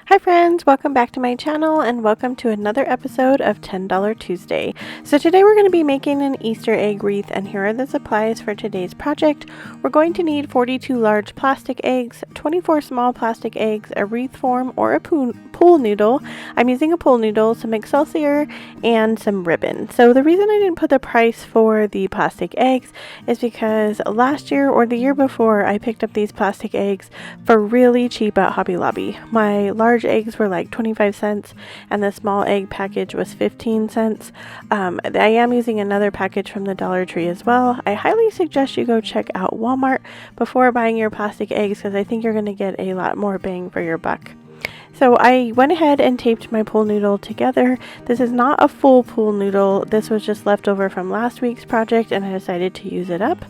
Hi friends, welcome back to my channel and welcome to another episode of $10 Tuesday. So today we're going to be making an Easter egg wreath, and here are the supplies for today's project. We're going to need 42 large plastic eggs, 24 small plastic eggs, a wreath form or a pool noodle. I'm using a pool noodle, some Excelsior, and some ribbon. So the reason I didn't put the price for the plastic eggs is because last year or the year before I picked up these plastic eggs for really cheap at Hobby Lobby. My large eggs were like 25 cents and the small egg package was 15 cents. I am using another package from the Dollar Tree as well. I highly suggest you go check out Walmart before buying your plastic eggs because I think you're going to get a lot more bang for your buck. So I went ahead and taped my pool noodle together. This is not a full pool noodle. This was just left over from last week's project and I decided to use it up.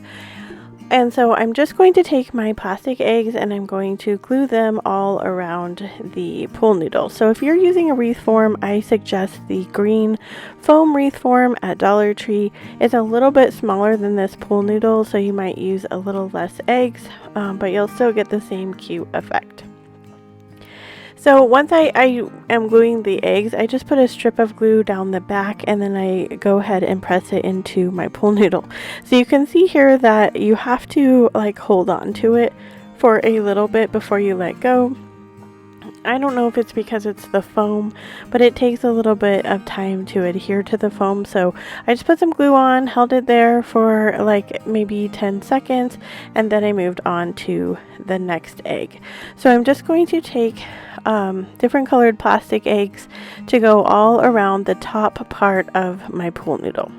And so I'm just going to take my plastic eggs and I'm going to glue them all around the pool noodle. So if you're using a wreath form, I suggest the green foam wreath form at Dollar Tree. It's a little bit smaller than this pool noodle, so you might use a little less eggs, but you'll still get the same cute effect. So once I am gluing the eggs, I just put a strip of glue down the back and then I go ahead and press it into my pool noodle. So you can see here that you have to hold on to it for a little bit before you let go. I don't know if it's because it's the foam, but it takes a little bit of time to adhere to the foam. So I just put some glue on, held it there for maybe 10 seconds, and then I moved on to the next egg. So I'm just going to take different colored plastic eggs to go all around the top part of my pool noodle.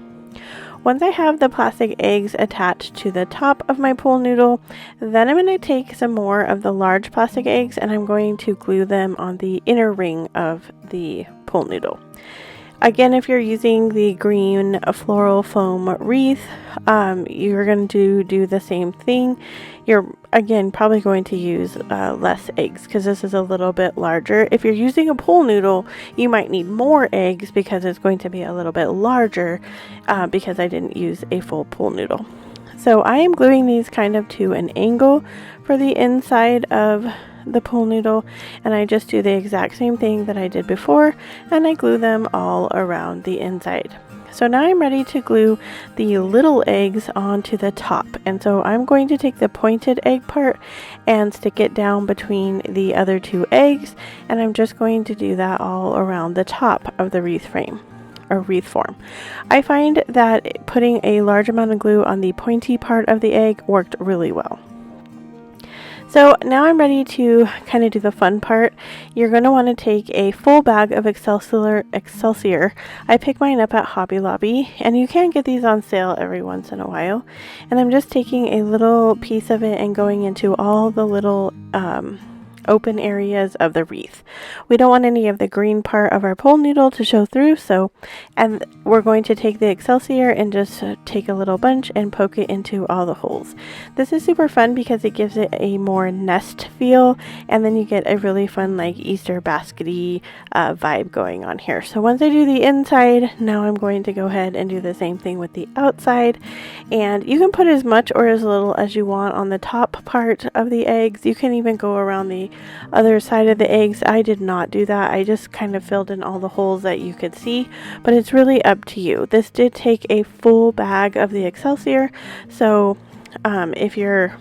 Once I have the plastic eggs attached to the top of my pool noodle, then I'm going to take some more of the large plastic eggs and I'm going to glue them on the inner ring of the pool noodle. Again, if you're using the green floral foam wreath, you're going to do the same thing. You're, again, probably going to use less eggs because this is a little bit larger. If you're using a pool noodle, you might need more eggs because it's going to be a little bit larger because I didn't use a full pool noodle. So I am gluing these kind of to an angle for the inside of the pool noodle, and I just do the exact same thing that I did before and I glue them all around the inside. So now I'm ready to glue the little eggs onto the top, and so I'm going to take the pointed egg part and stick it down between the other two eggs, and I'm just going to do that all around the top of the wreath frame or wreath form. I find that putting a large amount of glue on the pointy part of the egg worked really well. So now I'm ready to kind of do the fun part. You're going to want to take a full bag of Excelsior. I pick mine up at Hobby Lobby, and you can get these on sale every once in a while. And I'm just taking a little piece of it and going into all the little open areas of the wreath. We don't want any of the green part of our pool noodle to show through, and we're going to take the Excelsior and just take a little bunch and poke it into all the holes. This is super fun because it gives it a more nest feel, and then you get a really fun Easter baskety vibe going on here. So once I do the inside, now I'm going to go ahead and do the same thing with the outside, and you can put as much or as little as you want on the top part of the eggs. You can even go around the other side of the eggs. I did not do that. I just kind of filled in all the holes that you could see, but it's really up to you. This did take a full bag of the Excelsior, so if you're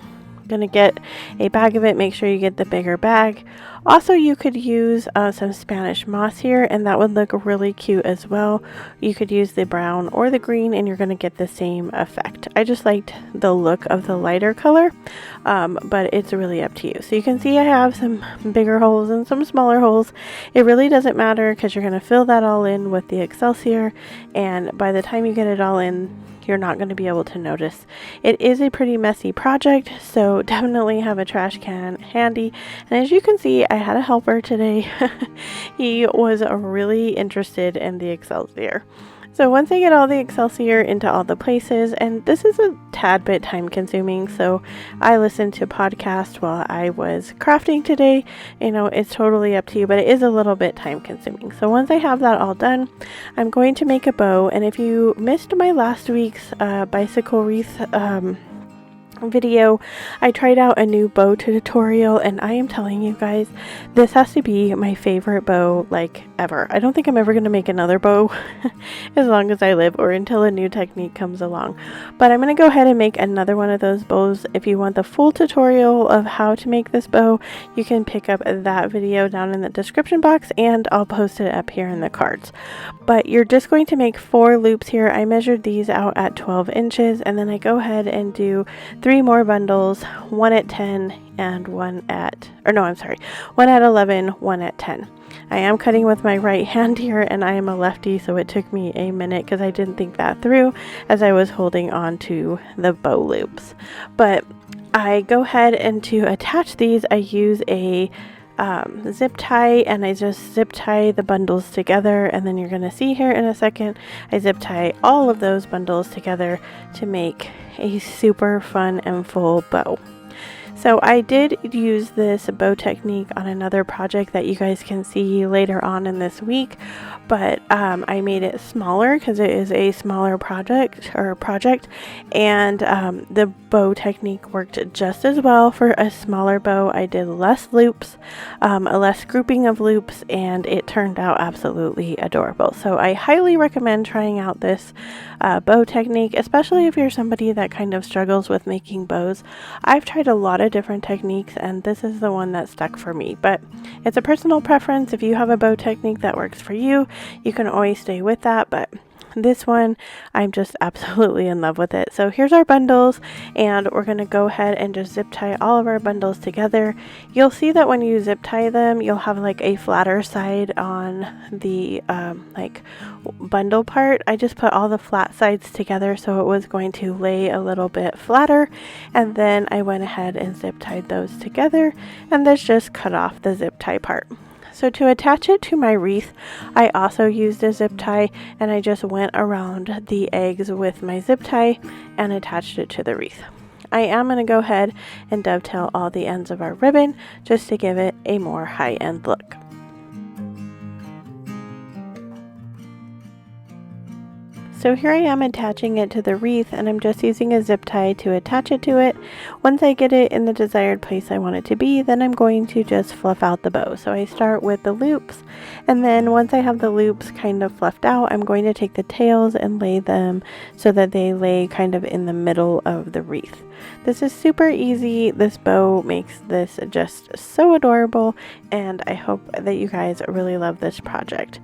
gonna get a bag of it, make sure you get the bigger bag. Also, you could use some Spanish moss here, and that would look really cute as well. You could use the brown or the green, and you're going to get the same effect. I just liked the look of the lighter color, but it's really up to you. So you can see I have some bigger holes and some smaller holes. It really doesn't matter because you're going to fill that all in with the Excelsior, and by the time you get it all in, you're not going to be able to notice. It is a pretty messy project, so definitely have a trash can handy. And as you can see, I had a helper today. He was really interested in the Excelsior. So once I get all the Excelsior into all the places, and this is a tad bit time consuming, so I listened to podcasts while I was crafting today. You know, it's totally up to you, but it is a little bit time consuming. So once I have that all done, I'm going to make a bow. And if you missed my last week's bicycle wreath video, I tried out a new bow tutorial, and I am telling you guys, this has to be my favorite bow like ever. I don't think I'm ever going to make another bow as long as I live, or until a new technique comes along. But I'm going to go ahead and make another one of those bows. If you want the full tutorial of how to make this bow, you can pick up that video down in the description box, and I'll post it up here in the cards. But you're just going to make 4 loops here. I measured these out at 12 inches, and then I go ahead and do 3 more bundles, 1 at 10 and 1 at 11, 1 at 10. I am cutting with my right hand here, and I am a lefty, so it took me a minute because I didn't think that through as I was holding on to the bow loops. But I go ahead and to attach these, I use a zip tie, and I just zip tie the bundles together, and then you're going to see here in a second I zip tie all of those bundles together to make a super fun and full bow. So I did use this bow technique on another project that you guys can see later on in this week, but I made it smaller because it is a smaller project, and the bow technique worked just as well for a smaller bow. I did less loops, a less grouping of loops, and it turned out absolutely adorable. So I highly recommend trying out this bow technique, especially if you're somebody that kind of struggles with making bows. I've tried a lot of different techniques, and this is the one that stuck for me, but it's a personal preference. If you have a bow technique that works for you, you can always stay with that, but this one, I'm just absolutely in love with it. So here's our bundles, and we're going to go ahead and just zip tie all of our bundles together. You'll see that when you zip tie them, you'll have like a flatter side on the bundle part. I just put all the flat sides together so it was going to lay a little bit flatter, and then I went ahead and zip tied those together, and this just cut off the zip tie part. So to attach it to my wreath, I also used a zip tie, and I just went around the eggs with my zip tie and attached it to the wreath. I am going to go ahead and dovetail all the ends of our ribbon just to give it a more high-end look. So here I am attaching it to the wreath, and I'm just using a zip tie to attach it to it. Once I get it in the desired place I want it to be, then I'm going to just fluff out the bow. So I start with the loops, and then once I have the loops kind of fluffed out, I'm going to take the tails and lay them so that they lay kind of in the middle of the wreath. This is super easy. This bow makes this just so adorable, and I hope that you guys really love this project.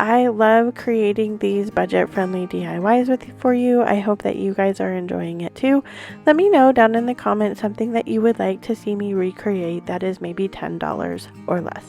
I love creating these budget-friendly DIYs for you. I hope that you guys are enjoying it too. Let me know down in the comments something that you would like to see me recreate that is maybe $10 or less.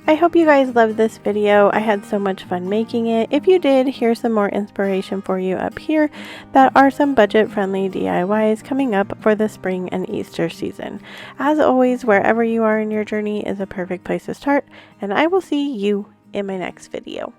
I hope you guys loved this video. I had so much fun making it. If you did, here's some more inspiration for you up here that are some budget-friendly DIYs coming up for the spring and Easter season. As always, wherever you are in your journey is a perfect place to start, and I will see you in my next video.